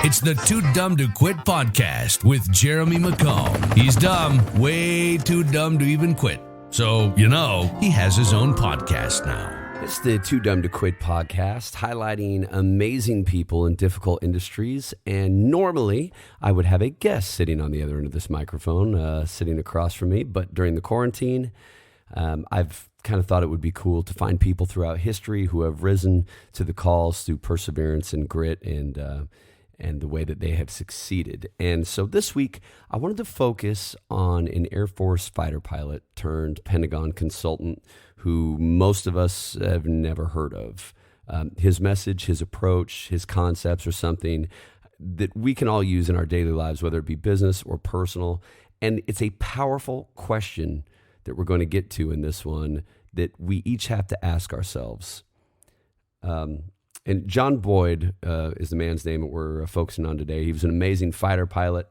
It's the 2Dumb2Quit podcast with Jeremy McCall. He's dumb, way too dumb to even quit. So, he has his own podcast now. It's the 2Dumb2Quit podcast, highlighting amazing people in difficult industries. And normally, I would have a guest sitting on the other end of this microphone, sitting across from me. But during the quarantine, I've kind of thought it would be cool to find people throughout history who have risen to the calls through perseverance and grit and the way that they have succeeded. And so this week, I wanted to focus on an Air Force fighter pilot turned Pentagon consultant who most of us have never heard of. His message, his approach, his concepts are something that we can all use in our daily lives, whether it be business or personal. And it's a powerful question that we're going to get to in this one that we each have to ask ourselves. And John Boyd is the man's name that we're focusing on today. He was an amazing fighter pilot,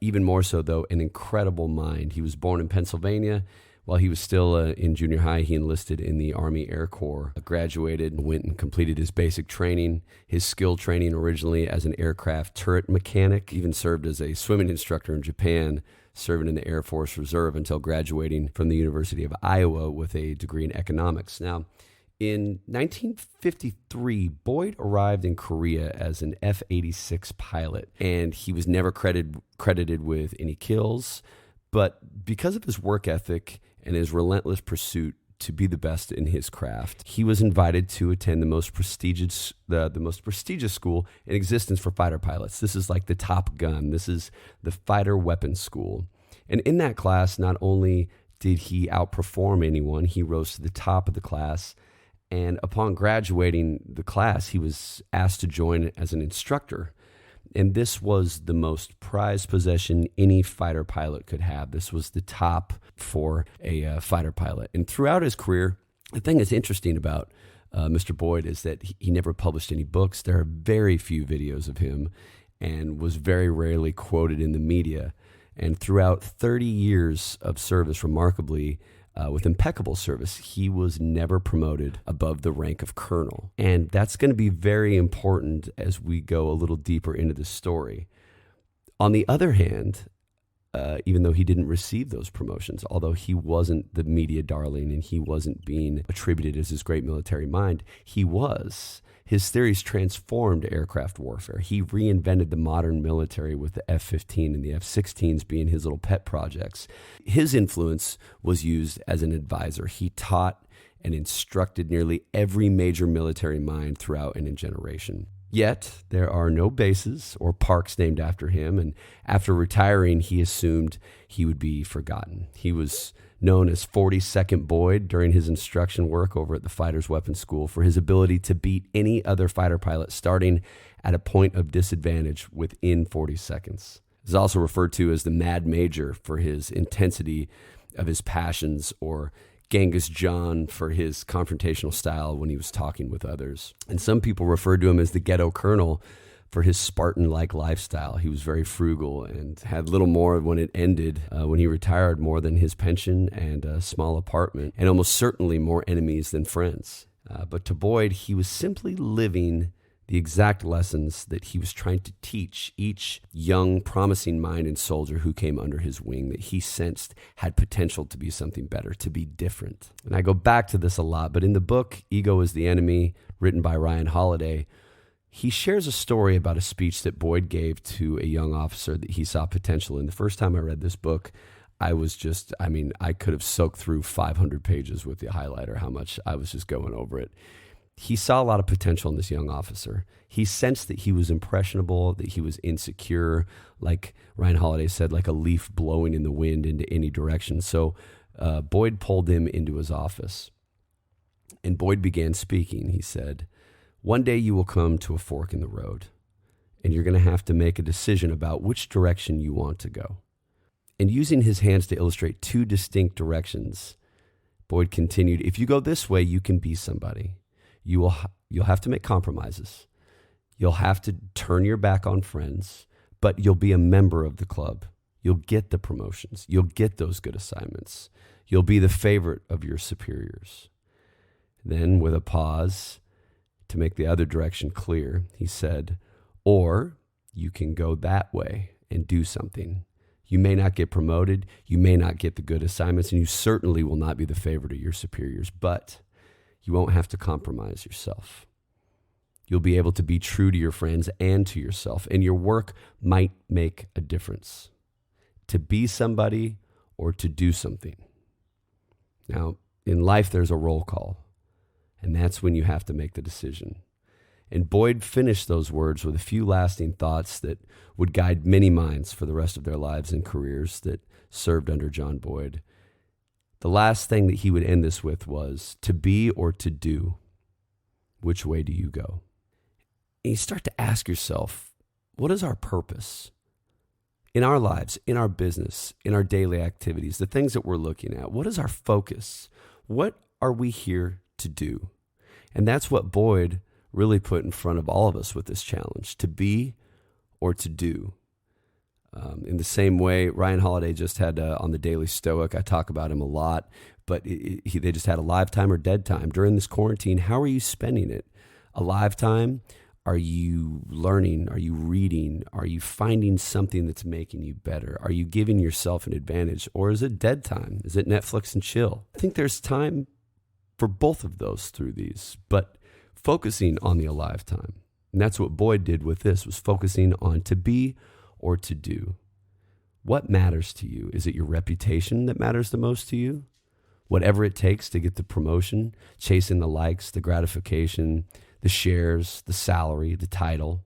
even more so, though, an incredible mind. He was born in Pennsylvania. While he was still in junior high, he enlisted in the Army Air Corps, graduated, went and completed his basic training, his skill training originally as an aircraft turret mechanic, even served as a swimming instructor in Japan, serving in the Air Force Reserve until graduating from the University of Iowa with a degree in economics. Now, in 1953, Boyd arrived in Korea as an F-86 pilot, and he was never credited with any kills. But because of his work ethic and his relentless pursuit to be the best in his craft, he was invited to attend the most prestigious school in existence for fighter pilots. This is like the Top Gun. This is the Fighter Weapons School. And in that class, not only did he outperform anyone, he rose to the top of the class. And upon graduating the class, he was asked to join as an instructor. And this was the most prized possession any fighter pilot could have. This was the top for a fighter pilot. And throughout his career, the thing that's interesting about Mr. Boyd is that he never published any books. There are very few videos of him and was very rarely quoted in the media. And throughout 30 years of service, remarkably, with impeccable service, he was never promoted above the rank of colonel. And that's going to be very important as we go a little deeper into the story. On the other hand, even though he didn't receive those promotions, although he wasn't the media darling and he wasn't being attributed as his great military mind, he was. His theories transformed aircraft warfare. He reinvented the modern military with the F-15 and the F-16s being his little pet projects. His influence was used as an advisor. He taught and instructed nearly every major military mind throughout and in generation. Yet, there are no bases or parks named after him, and after retiring, he assumed he would be forgotten. He was known as 42nd Boyd during his instruction work over at the Fighter's Weapons School for his ability to beat any other fighter pilot starting at a point of disadvantage within 40 seconds. He's also referred to as the Mad Major for his intensity of his passions, or Genghis John for his confrontational style when he was talking with others. And some people referred to him as the Ghetto Colonel for his Spartan-like lifestyle. He was very frugal and had little more when it ended, when he retired, more than his pension and a small apartment, and almost certainly more enemies than friends. But to Boyd, he was simply living the exact lessons that he was trying to teach each young, promising mind and soldier who came under his wing, that he sensed had potential to be something better, to be different. And I go back to this a lot, but in the book, Ego is the Enemy, written by Ryan Holliday, he shares a story about a speech that Boyd gave to a young officer that he saw potential in. The first time I read this book, I could have soaked through 500 pages with the highlighter, how much I was just going over it. He saw a lot of potential in this young officer. He sensed that he was impressionable, that he was insecure, like Ryan Holliday said, like a leaf blowing in the wind into any direction. So Boyd pulled him into his office. And Boyd began speaking. He said, "One day you will come to a fork in the road, and you're going to have to make a decision about which direction you want to go." And using his hands to illustrate two distinct directions, Boyd continued, "If you go this way, you can be somebody. You'll have to make compromises. You'll have to turn your back on friends, but you'll be a member of the club. You'll get the promotions. You'll get those good assignments. You'll be the favorite of your superiors." Then, with a pause to make the other direction clear, he said, "Or you can go that way and do something. You may not get promoted, you may not get the good assignments, and you certainly will not be the favorite of your superiors, but you won't have to compromise yourself. You'll be able to be true to your friends and to yourself, and your work might make a difference. To be somebody or to do something. Now, in life, there's a roll call, and that's when you have to make the decision. And Boyd finished those words with a few lasting thoughts that would guide many minds for the rest of their lives and careers that served under John Boyd. The last thing that he would end this with was, to be or to do, which way do you go? And you start to ask yourself, what is our purpose? In our lives, in our business, in our daily activities, the things that we're looking at, what is our focus? What are we here to do? And that's what Boyd really put in front of all of us with this challenge, to be or to do. In the same way, Ryan Holliday just had on the Daily Stoic, I talk about him a lot, but they just had a live time or dead time. During this quarantine, how are you spending it? A live time? Are you learning? Are you reading? Are you finding something that's making you better? Are you giving yourself an advantage? Or is it dead time? Is it Netflix and chill? I think there's time for both of those through these, but focusing on the alive time. And that's what Boyd did with this, was focusing on to be or to do. What matters to you? Is it your reputation that matters the most to you? Whatever it takes to get the promotion, chasing the likes, the gratification, the shares, the salary, the title,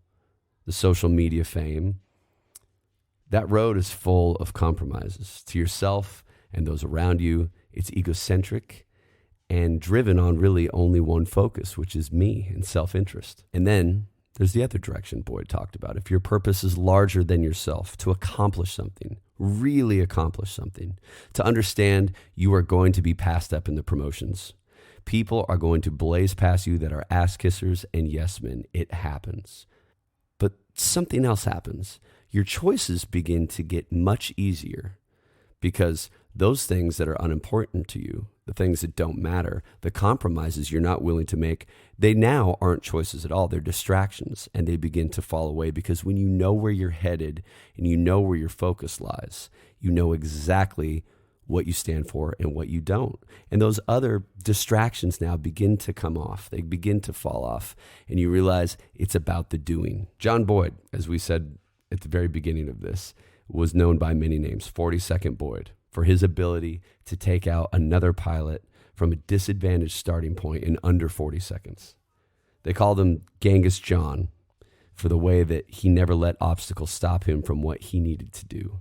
the social media fame. That road is full of compromises to yourself and those around you. It's egocentric and driven on really only one focus, which is me and self-interest. And then there's the other direction Boyd talked about. If your purpose is larger than yourself, to accomplish something, really accomplish something, to understand you are going to be passed up in the promotions. People are going to blaze past you that are ass kissers and yes men. It happens. But something else happens. Your choices begin to get much easier because those things that are unimportant to you, the things that don't matter, the compromises you're not willing to make, they now aren't choices at all. They're distractions, and they begin to fall away because when you know where you're headed and you know where your focus lies, you know exactly what you stand for and what you don't. And those other distractions now begin to come off. They begin to fall off, and you realize it's about the doing. John Boyd, as we said at the very beginning of this, was known by many names, 42nd Boyd, for his ability to take out another pilot from a disadvantaged starting point in under 40 seconds. They called him Genghis John for the way that he never let obstacles stop him from what he needed to do.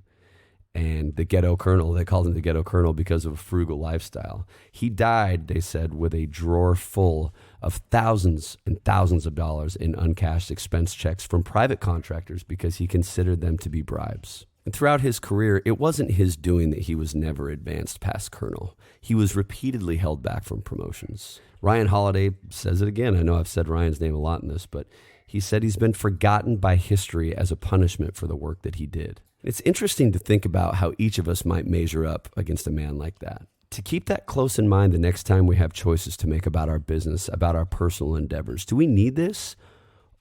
And the Ghetto Colonel, they called him the Ghetto Colonel because of a frugal lifestyle. He died, they said, with a drawer full of thousands and thousands of dollars in uncashed expense checks from private contractors because he considered them to be bribes. And throughout his career, it wasn't his doing that he was never advanced past colonel. He was repeatedly held back from promotions. Ryan Holliday says it again. I know I've said Ryan's name a lot in this, but he said he's been forgotten by history as a punishment for the work that he did. It's interesting to think about how each of us might measure up against a man like that. To keep that close in mind the next time we have choices to make about our business, about our personal endeavors. Do we need this,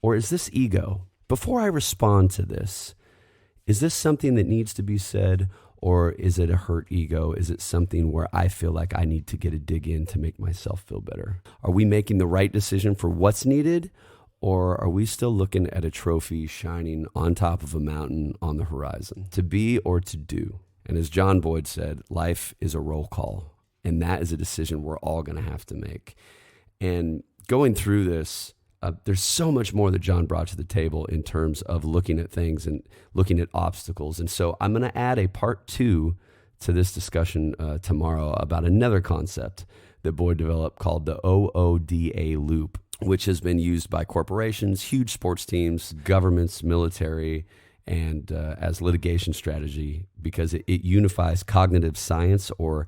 or is this ego? Before I respond to this, is this something that needs to be said, or is it a hurt ego? Is it something where I feel like I need to get a dig in to make myself feel better? Are we making the right decision for what's needed, or are we still looking at a trophy shining on top of a mountain on the horizon? To be or to do. And as John Boyd said, life is a roll call, and that is a decision we're all going to have to make. And going through this, there's so much more that John brought to the table in terms of looking at things and looking at obstacles. And so I'm going to add a part 2 to this discussion tomorrow about another concept that Boyd developed called the OODA loop, which has been used by corporations, huge sports teams, governments, military, and as litigation strategy because it unifies cognitive science, or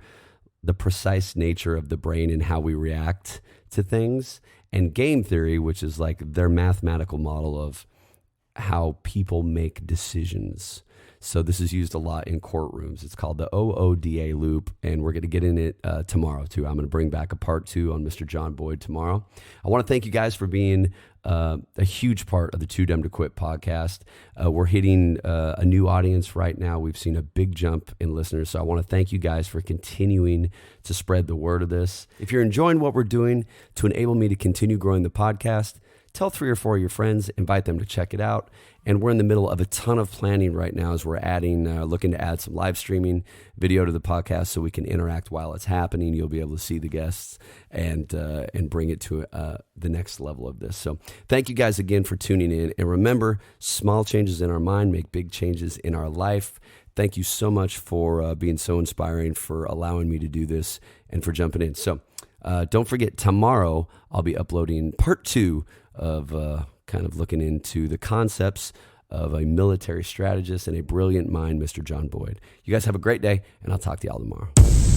the precise nature of the brain and how we react to things, and game theory, which is like their mathematical model of how people make decisions. So this is used a lot in courtrooms. It's called the OODA loop, and we're going to get in it tomorrow too. I'm going to bring back a part 2 on Mr. John Boyd tomorrow. I want to thank you guys for being a huge part of the 2Dumb2Quit podcast. We're hitting a new audience right now. We've seen a big jump in listeners. So I want to thank you guys for continuing to spread the word of this. If you're enjoying what we're doing to enable me to continue growing the podcast, tell 3 or 4 of your friends, invite them to check it out. And we're in the middle of a ton of planning right now as we're looking to add some live streaming video to the podcast so we can interact while it's happening. You'll be able to see the guests and bring it to the next level of this. So thank you guys again for tuning in. And remember, small changes in our mind make big changes in our life. Thank you so much for being so inspiring, for allowing me to do this, and for jumping in. So don't forget, tomorrow I'll be uploading part 2 of kind of looking into the concepts of a military strategist and a brilliant mind, Mr. John Boyd. You guys have a great day, and I'll talk to y'all tomorrow.